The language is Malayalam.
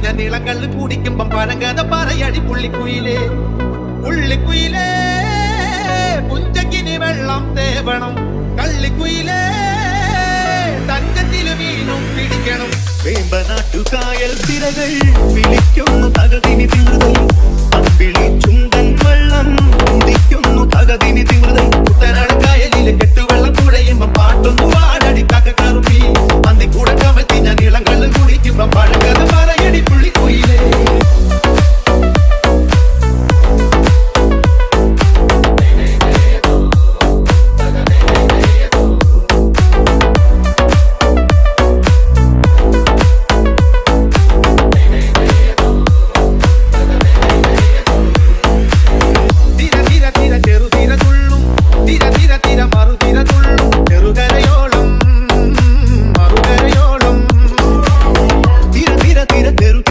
പതിഞ്ഞ നീളങ്കള്ള് കുടിക്കുമ്പം പനങ്കഥ പറയടി പുള്ളിക്കുയിലേ പുള്ളിക്കുയിലേ പുഞ്ചക്കിനി വെള്ളം തേവണം കള്ളിക്കുയിലേ തങ്കത്തില് മീനും പിടിക്കണം വേമ്പനാട്ടുകായൽ തിരകൾ വിളിക്കുന്നു തകതിനി തിരുതോ